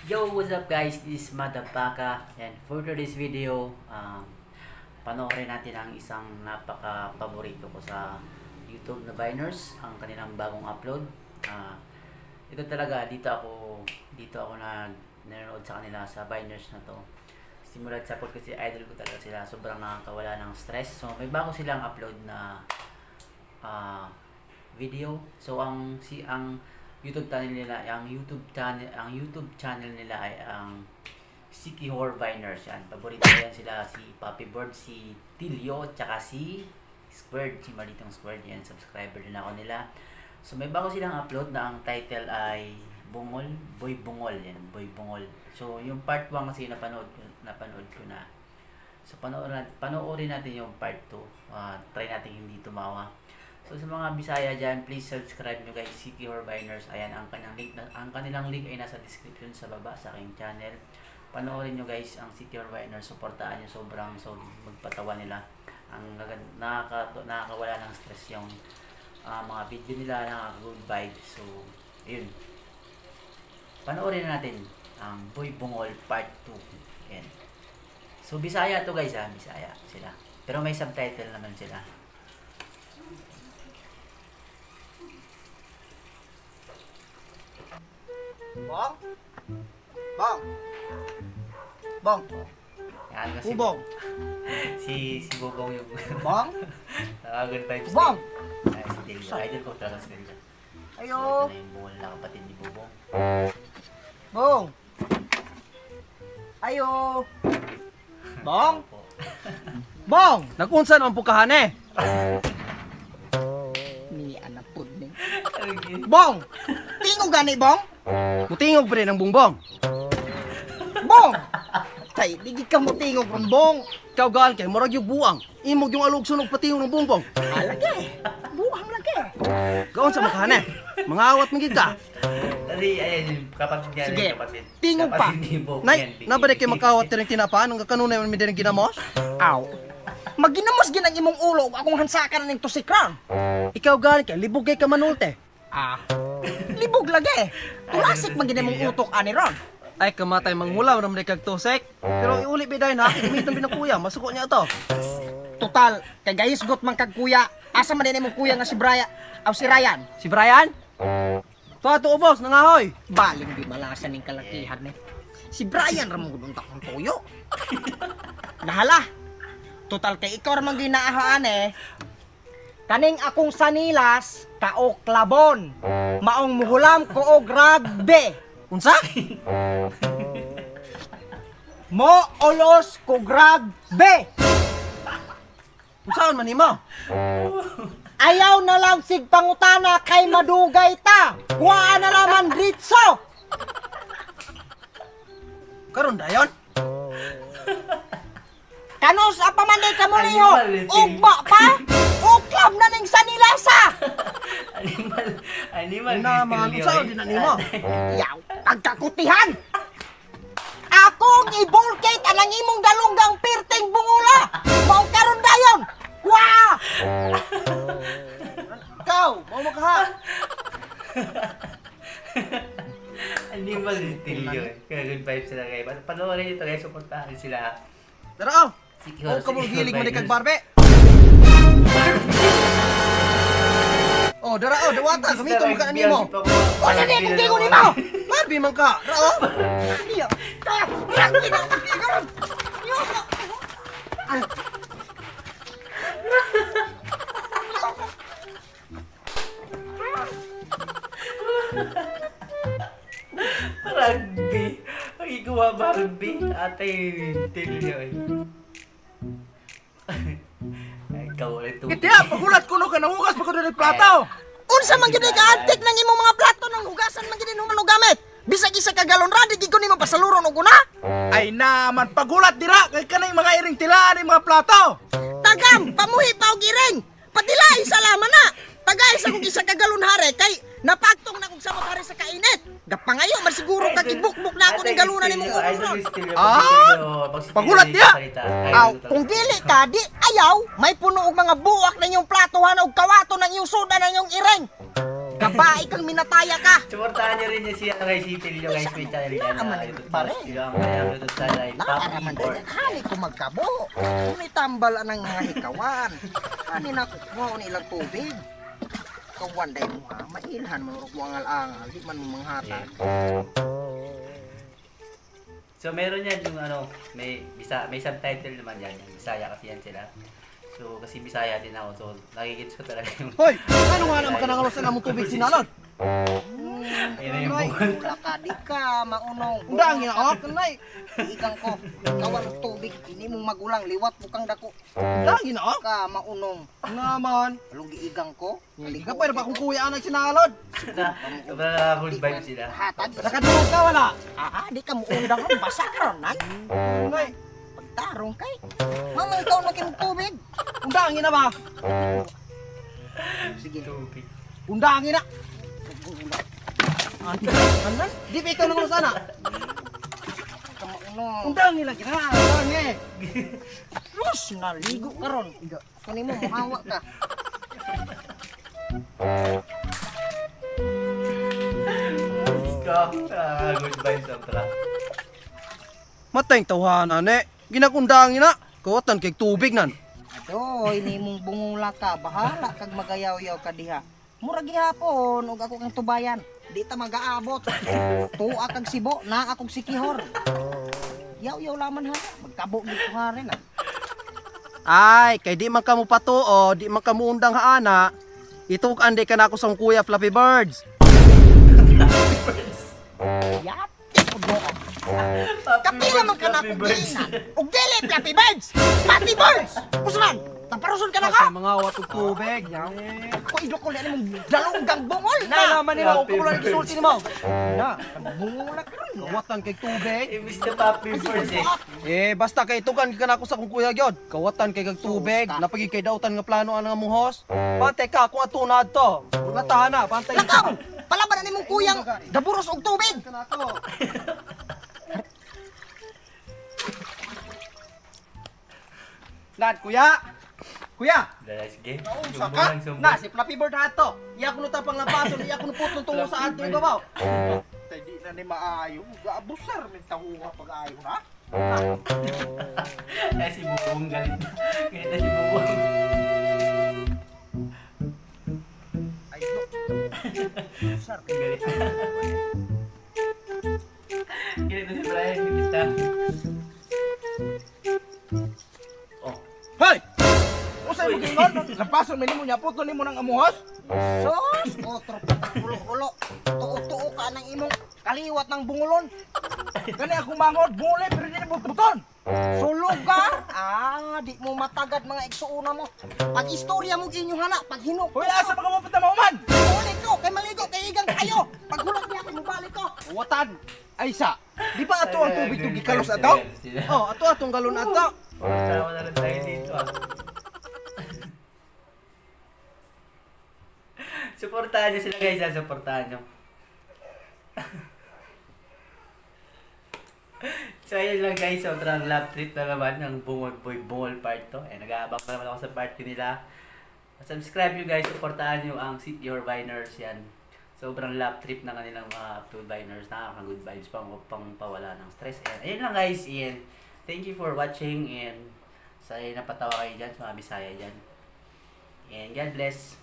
Yo, what's up guys? This is Madapaka and for today's video, panoorin natin ang isang napaka-paborito ko sa YouTube na Viners, ang kanilang bagong upload. Ito talaga, dito ako nanonood sa kanila sa Viners na to. Simulat support kasi idol ko talaga sila, sobrang nakakawala ng stress. So may bago silang upload na video. So ang YouTube channel nila, ang YouTube channel nila ay ang Siki Horror Viners. Yan, paborito ko yan sila, si Papi Bird, si Tilio, tsaka si Squared, si Malitong Squared. Yan, subscriber din ako nila. So may bago silang upload na ang title ay Bungol, Boy Bungol. Yan, Boy Bungol. So yung part 1 kasi napanood ko na. So panoorin natin yung part 2. Try natin hindi tumawa. So sa mga Bisaya dyan, please subscribe nyo guys, Siki Horror Viners. Ayan, ang kanilang link ay nasa description sa baba sa aking channel. Panoorin nyo guys ang Siki Horror Viners, supportaan nyo, sobrang magpatawa nila. Ang nakakawala ng stress yung mga video nila, nakaka-good vibes. So, yun. Panoorin natin ang Boy Bungol Part 2. Ayan. So, Bisaya to guys Bisaya sila. Pero may subtitle naman sila. Bong? Bong? Bong? Yan kasi Bubong? si Bubong yung Bong? nakaka-good vibes. Bong? Ay, si Delio. Idol ko talaga si Delio. Ayo. So, ito na yung bungol na kapatid ni Bubong. Bong? Ayo. Bong? Bong? Nagunsa naman pukahan eh. Ni anak pud ni. Bong? Tingog gani bong? Mutingog pa rin ang bungbong. Bong? Tay, di ka mo tingog ng bong. Ikaw gaan kay murag yung buang. Imog yung alog sunog patingog ng bungbong. Alagi. Buhang lagi. Gaon sa makahan eh. Mga awat magig ka. Kasi, ayan yung kapatid niya. Sige, yung kapatid. tingog pa. Kapatid ni Bubong Nay, yan, nabalik kay makawat rin tinapaan. Ang kakanunay man mi din ginamos. Aw. Maginamos ginang imong ulo akong hansakan ning tusikran. Ikaw gaan kay libog kay kamanulte. Libog lagi. Tulasik man ginamong utok ani ron. Ay kamatay manghula man kag tusek. Pero iuli biday na gamiton binakuya. Masuko niya to. Total, kay gayisgot man kag kuya. Asa man din imong kuya nga si Brian, aw si Ryan. Si Brian? Tuwa to ubos nangahoy. Baling di malasan ning kalakihan ni. Si Brian ra mo gudong takong toyo. Nahala. Total kay ikaw ra man ginaahaan eh. Kaning akong sanilas kaoklabon. Maong muhulam ko og rugby. Unsa? Mo olos ko rugby. Unsaon man nimo? Ayaw na lang sig pangutana kay madugay ta. Kuha na naman ritso. Karon dayon. Kanos apa man day kamo niyo? Animal, Ugma pa? Uklab na ning sanilasa. Animal Na mga unsaon din na nimo? Yaw, pagkakutihan. Akong ibulkate anang imong dalunggang pirting bungula. Mao karon dayon. Wah! Ikaw, mau makaha. Animal Tilio. Kaya good vibes sila kayo. Panoorin nito guys, supportahan sila. Dara oh. Siki O Horror, ka mo Siki gilig man Horror kag Viners. barbe. Oh, dara oh, dawata gamito mo ka nimo. O sa di kung tingo nimo. Barbie man ka. Dara oh. Iya. Rugby na tigon. Yo. Rugby. Ang igawa Barbie. Ate Tilio eh. Ay, ikaw ulit ito. Kitiya, pagulat ko no ka nangugas pa ko dili plato. Unsa man gid ka antik nang imong mga plato nang hugasan man gid humano gamit. Bisag isa ka galon ra di gid ko nimo pasaluron og una. Ay naman pagulat dira kay kanay mga iring tilaan ni mga plato. Tagam, pamuhi pa og iring. Patilay salaman na. Tagay sa kung isa ka galon hare kay napagtong na kung sa hari sa kainit. Gapangayo man siguro kag ibukbuk na ako ning galunan nimong ulo. Pagulat niya. Aw, kung dili ka di ayaw, may puno og mga buwak na inyong platuhan og kawato ng iyong suda ng iyong iring. Kabae kang minataya ka. Supportahan nyo rin yung si Ray City yung guys, may channel yan Naman, na YouTube pare. yung kanyang YouTube channel ay Papi Nakaraman Board. din. Hani ko magkabo. Kuni tambal ng mga hikawan. Hani na kukuha ni ilang tubig. Kawan day mo ha. Mailhan mo mo ang alangal. Di man mo manghatan. So meron yan yung ano, may subtitle naman yan, yung Bisaya kasi yan sila. So kasi Bisaya din ako, so nakikits ko talaga yung Hoy, ano nga naman ka nangalos na mong tubig sinalon? ayun na yung Ay, buwan. wala ka. Di ka maunong. Unda ang ginaawak kanay. Igang ko. Kawan ng tubig. Ini mong magulang. Liwat mo kang dako. Unda ang ginaawak. Ka maunong. Naman. Along giigang ko. Hindi ka pwede ba kung kuya ang sinalon? Sobrang good vibes sila. Hatad. Nakadulog ka wala. Di ka mo undang ron. Basa ka ron, nay. Ngay. Pagtarong kay. Mama, ikaw na kinong tubig. Unda ang gina ba? Sige. Tubig. Unda ang gina. Anan? Di pa ikaw nangalos sana. Ka maunong. Unda ang gina gina. Unda ang eh. Rus, naligo ka ron. Kunin mo, muhawa ka. Good vibes sobra. Matayng tawanan eh. Ginakunda ang gina. Kawatan kay tubig nan. Adoy, ni mong bungula ka. Bahala kag magayaw-yaw ka diha. Murag gihapon, ug ako kang tubayan. Di ta mag-aabot. Tuwa kag sibo, na akong sikihor. Yaw-yaw laman ha. Magkabo gid ko ha rin ah. Ay, kay di man ka mo patuo, di man ka mo undang haana. Ito ande ka na ako sa kuya Fluffy Birds. Yat. Kapila man ka na akong giinan. Ug dili Flappy Birds. Flappy Birds. Usman, taparuson ka na ka. Kasi mga watog tubig. Ko idlo ko lang mong dalunggang bungol Na naman nila, Fluffy upo ko lang Birds. isulti ni mo. Na, bungula ka ron. Kawatan kay tubig. Ibig na Papi Birds eh. Eh, basta kay tugan ka na ako sa kung kuya gyud. Kawatan kay kag tubig, Susta. napagi kay dautan nga plano ang mga muhos. Pantay ka kung atunad to. Ngatahan na, pantay Lakaw, palaban na nimong kuyang daburos og tubig. ka na to. Lad, kuya. Kuya. Dahil sige. Sa Sumbo ka? lang, sumbo. Na, si Flappy Bird hato. Iya ko tapang labason, iya ko putong tungo sa ato ibabaw. Di na ni maayo, gaabusar min tahuha pag-ayo na. Eh si Bubong galit na. Galit na si Bubong. Ay, no. Sar, Galit na. Galit na si Brian. Galit na. Oh. Hoy! Usay mo gingon, lampason mo nimo niya puto nimo nang amuhos. sos, otro patang ulo-ulo. Tuo-tuo ka ng imong kaliwat ng bungulon. Kani akong mangod, bungolay pero di mo buton. Sulog ka? Di mo matagad mga igsuuna mo. Pag istorya mo ginyo hana, pag hinok. Hoy, asa ba ka mo patamaman? Ulit ko, kay maligo, kay igang kayo. Pag hulat niya, kay mubalik ko. Watan. Ay sa, di ba ato ang tubig to gikalos ato? Oh, ato atong galon ato. Sama na lang tayo dito ah. Supportahan nyo sila guys, supportahan nyo. So ayun lang guys, sobrang love trip na naman ng Bungol Boy Bungol part to. Eh, nag-aabang na naman ako sa party nila. Subscribe nyo guys, supportahan nyo ang City Horviners yan. Sobrang love trip na kanilang mga Horviners, nakaka-good vibes pang pawala ng stress. And ayun lang guys, and thank you for watching and sana napatawa kayo dyan sa mga Bisaya dyan. And God bless.